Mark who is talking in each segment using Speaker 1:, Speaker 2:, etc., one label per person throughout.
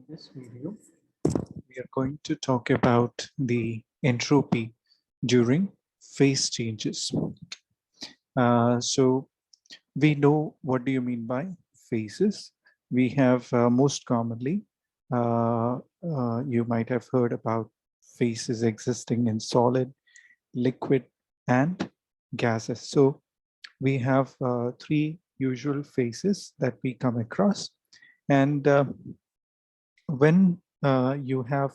Speaker 1: This video, we are going to talk about the entropy during phase changes. So we know what do you mean by phases. We have most commonly, you might have heard about phases existing in solid, liquid, and gases. So we have three usual phases that we come across. And when you have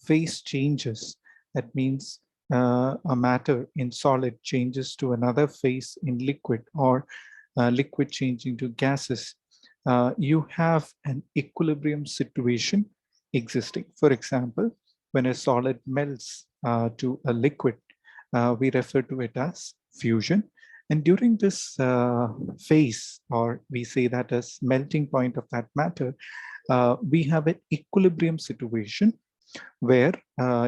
Speaker 1: phase changes, that means a matter in solid changes to another phase in liquid, or liquid changing to gases, you have an equilibrium situation existing. For example, when a solid melts to a liquid, we refer to it as fusion. And during this phase, or we say that as melting point of that matter, we have an equilibrium situation where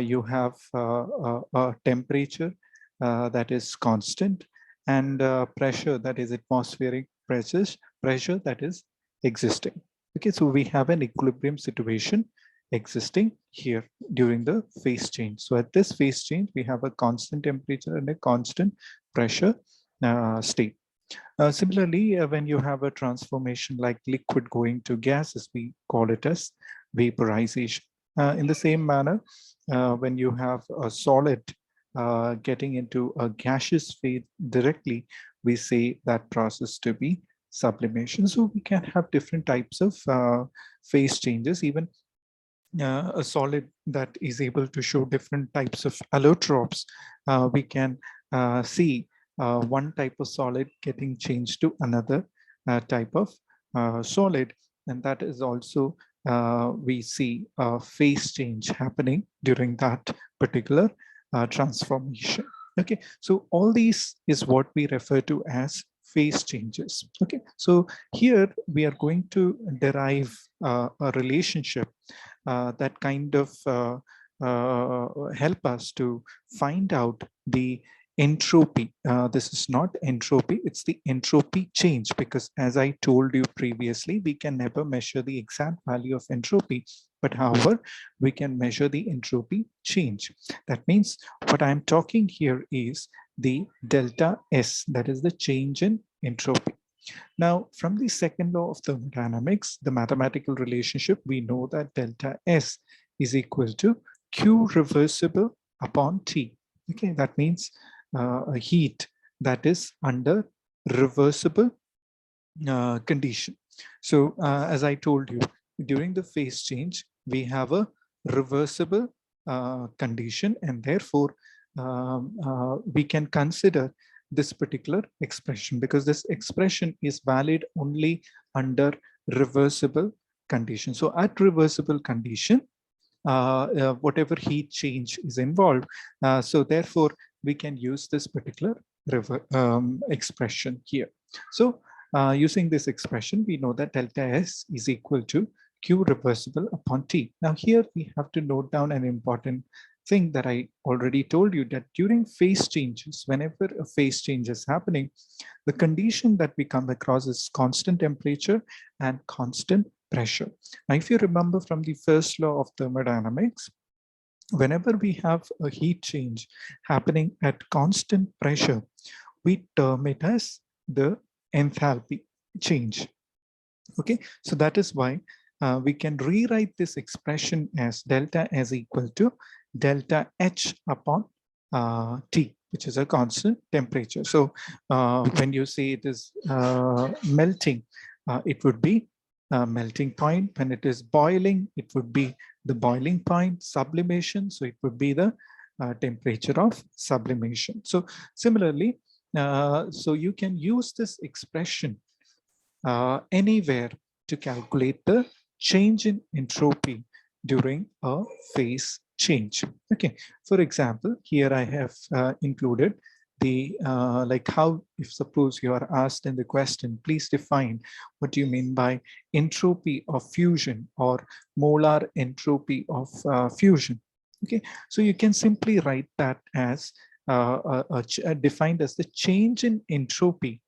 Speaker 1: you have a temperature that is constant and pressure, that is atmospheric pressure that is existing. Okay, so we have an equilibrium situation existing here during the phase change. So at this phase change, we have a constant temperature and a constant pressure state. Similarly, when you have a transformation like liquid going to gases, we call it as vaporization. In the same manner, when you have a solid getting into a gaseous phase directly, we say that process to be sublimation. So we can have different types of phase changes. Even a solid that is able to show different types of allotropes, we can see one type of solid getting changed to another type of solid. And that is also, we see a phase change happening during that particular transformation. Okay, so all these is what we refer to as phase changes. Okay, so here we are going to derive a relationship that kind of help us to find out the entropy. This is not entropy, it's the entropy change, because as I told you previously, we can never measure the exact value of entropy, but however, we can measure the entropy change. That means what I'm talking here is the delta S, that is the change in entropy. Now, from the second law of thermodynamics, the mathematical relationship, we know that delta S is equal to Q reversible upon T. Okay, that means a heat that is under reversible condition. So as I told you, during the phase change, we have a reversible condition, and therefore we can consider this particular expression, because this expression is valid only under reversible condition. So at reversible condition, whatever heat change is involved, so therefore we can use this particular expression here. So using this expression, we know that delta S is equal to Q reversible upon T. Now here we have to note down an important thing that I already told you, that during phase changes, whenever a phase change is happening, the condition that we come across is constant temperature and constant pressure. Now, if you remember from the first law of thermodynamics, whenever we have a heat change happening at constant pressure, we term it as the enthalpy change. Okay, so that is why we can rewrite this expression as delta S equal to delta H upon T, which is a constant temperature. So when you say it is melting, it would be melting point. When it is boiling, it would be the boiling point. Sublimation, so it would be the temperature of sublimation. So similarly, so you can use this expression anywhere to calculate the change in entropy during a phase change. Okay, for example, here I have included the like how, if suppose you are asked in the question, please define what do you mean by entropy of fusion or molar entropy of fusion. Okay, so you can simply write that as defined as the change in entropy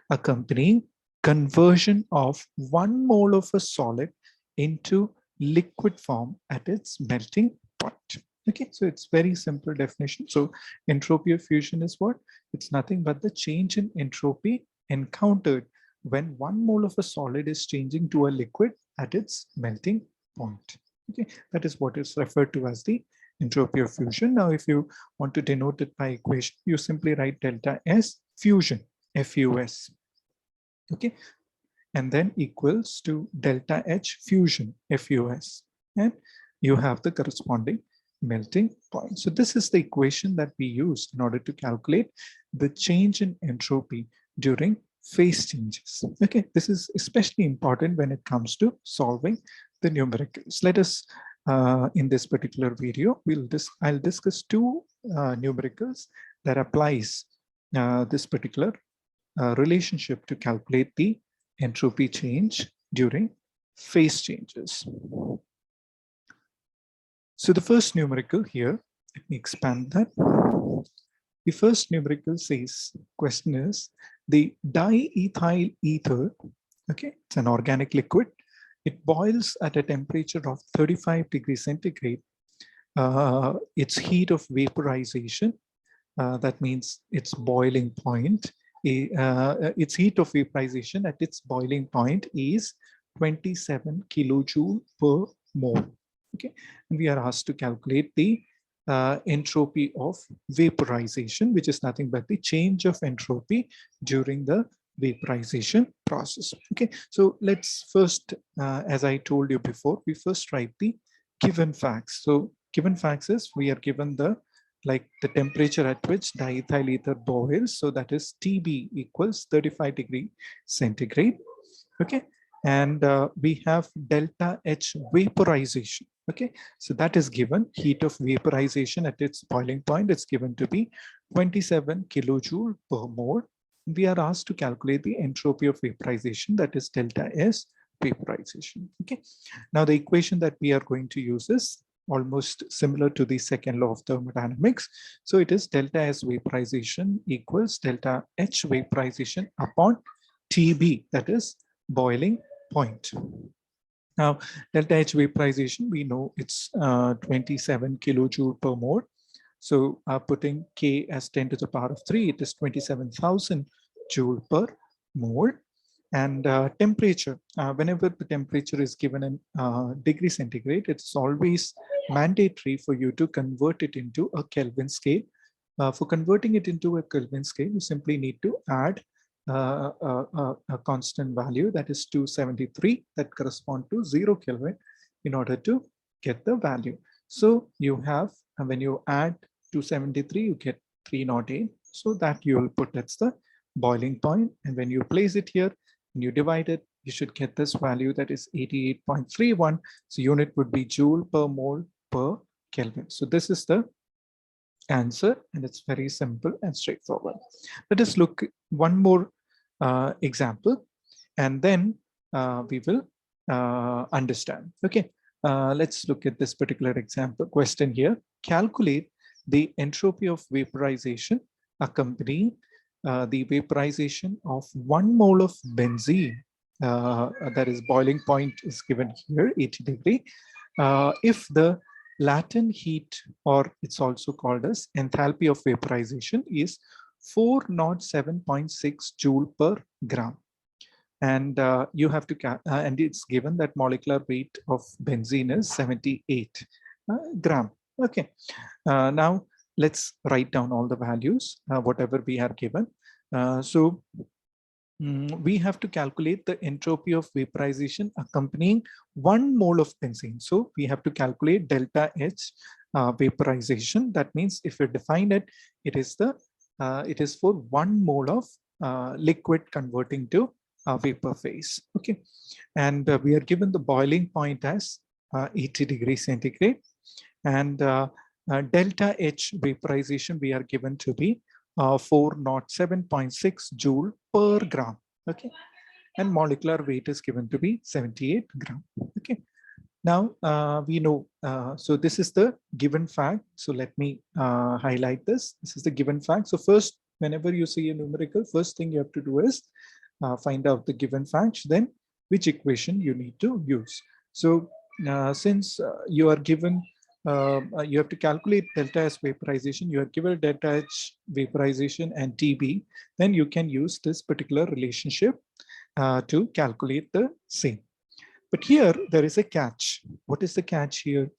Speaker 1: accompanying conversion of 1 mole of a solid into liquid form at its melting point. Okay, so it's very simple definition. So entropy of fusion is what? It's nothing but the change in entropy encountered when 1 mole of a solid is changing to a liquid at its melting point. Okay, that is what is referred to as the entropy of fusion. Now, if you want to denote it by equation, you simply write delta S fusion, FUS. Okay, and then equals to delta H fusion, FUS. And you have the corresponding melting point. So this is the equation that we use in order to calculate the change in entropy during phase changes. Okay, this is especially important when it comes to solving the numericals. Let us, in this particular video, I'll discuss two numericals that applies this particular relationship to calculate the entropy change during phase changes. So the first numerical here, let me expand that. The first numerical says, question is, the diethyl ether, okay, it's an organic liquid. It boils at a temperature of 35 degrees centigrade. Its heat of vaporization, that means its boiling point, its heat of vaporization at its boiling point is 27 kilojoule per mole. Okay, and we are asked to calculate the entropy of vaporization, which is nothing but the change of entropy during the vaporization process. Okay, so let's first, as I told you before, we first write the given facts. So given facts is we are given the temperature at which diethyl ether boils. So that is TB equals 35 degree centigrade. Okay, and we have delta H vaporization. Okay, so that is given heat of vaporization at its boiling point. It's given to be 27 kilojoule per mole. We are asked to calculate the entropy of vaporization, that is delta S vaporization. Okay, now the equation that we are going to use is almost similar to the second law of thermodynamics. So it is delta S vaporization equals delta H vaporization upon TB, that is boiling point. Now, delta H vaporization, we know it's 27 kilojoule per mole. So putting K as 10 to the power of 3, it is 27,000 joule per mole. And temperature, whenever the temperature is given in degree centigrade, it's always mandatory for you to convert it into a Kelvin scale. For converting it into a Kelvin scale, you simply need to add a constant value, that is 273, that correspond to 0 Kelvin in order to get the value. So you have, when you add 273, you get 308. So that you will put, that's the boiling point. And when you place it here, when you divide it, you should get this value, that is 88.31. So unit would be joule per mole per Kelvin. So this is the answer, and it's very simple and straightforward. Let us look one more example, and then we will understand. Okay, let's look at this particular example question here. Calculate the entropy of vaporization accompanying the vaporization of 1 mole of benzene. That is boiling point is given here, 80 degree. If the latent heat, or it's also called as enthalpy of vaporization, is 407.6 joule per gram. And you have to, and it's given that molecular weight of benzene is 78 gram. Okay, now let's write down all the values, whatever we are given. So we have to calculate the entropy of vaporization accompanying 1 mole of benzene. So we have to calculate delta H vaporization. That means if you define it, it is for 1 mole of liquid converting to vapor phase. Okay, and we are given the boiling point as 80 degrees centigrade, and delta H vaporization we are given to be 407.6 joule per gram. Okay, and molecular weight is given to be 78 gram. Okay, now we know, so this is the given fact. So let me highlight this. This is the given fact. So first, whenever you see a numerical, first thing you have to do is find out the given fact, then which equation you need to use. So since you are given, you have to calculate delta H vaporization, you are given delta H vaporization and TB, then you can use this particular relationship to calculate the same. But here there is a catch. What is the catch here?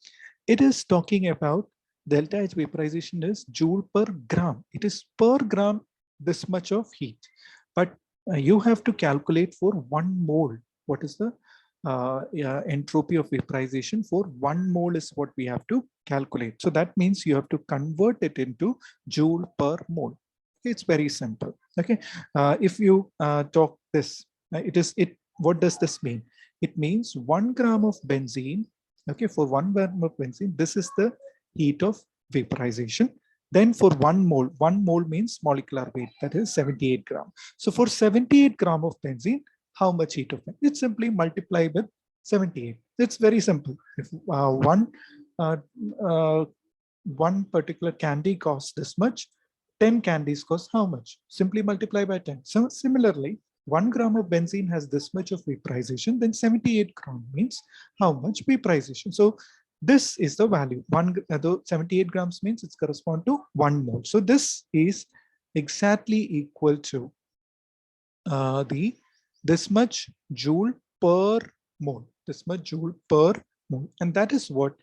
Speaker 1: It is talking about delta H vaporization is joule per gram. It is per gram this much of heat. But you have to calculate for 1 mole. What is the entropy of vaporization for 1 mole is what we have to calculate. So that means you have to convert it into joule per mole. It's very simple. Okay. If you talk this, what does this mean? It means 1 gram of benzene. Okay, for 1 gram of benzene, this is the heat of vaporization. Then for 1 mole means molecular weight, that is 78 gram. So for 78 gram of benzene, how much heat of benzene? It's simply multiply with 78. It's very simple. If uh, uh, one particular candy costs this much, 10 candies cost how much? Simply multiply by 10. So similarly, 1 gram of benzene has this much of vaporization, then 78 gram means how much vaporization. So this is the value. 78 grams means it's correspond to 1 mole. So this is exactly equal to this much joule per mole. This much joule per mole, and that is what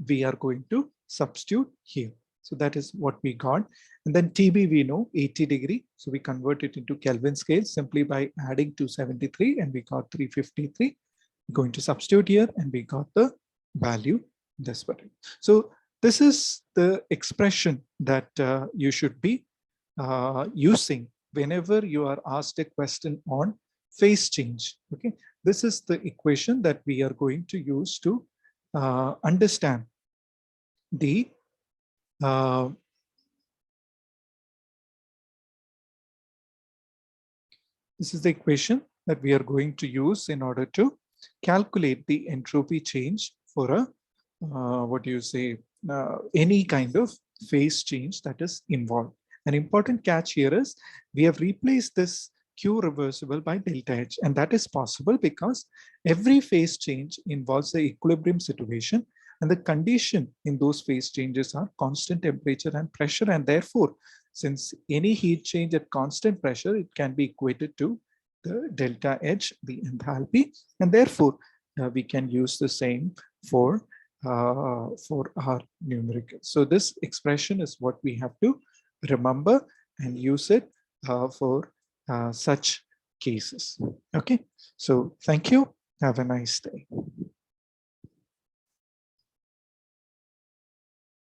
Speaker 1: we are going to substitute here. So that is what we got. And then TB we know 80 degree. So we convert it into Kelvin scale simply by adding 273 and we got 353. We're going to substitute here and we got the value this way. So this is the expression that you should be using whenever you are asked a question on phase change. Okay, this is the equation that we are going to use to understand the this is the equation that we are going to use in order to calculate the entropy change for a what do you say, any kind of phase change that is involved. An important catch here is we have replaced this Q reversible by delta H, and that is possible because every phase change involves the equilibrium situation, and the condition in those phase changes are constant temperature and pressure, and therefore, since any heat change at constant pressure, it can be equated to the delta H, the enthalpy, and therefore we can use the same for our numerical. So this expression is what we have to remember and use it for such cases. Okay, so thank you. Have a nice day.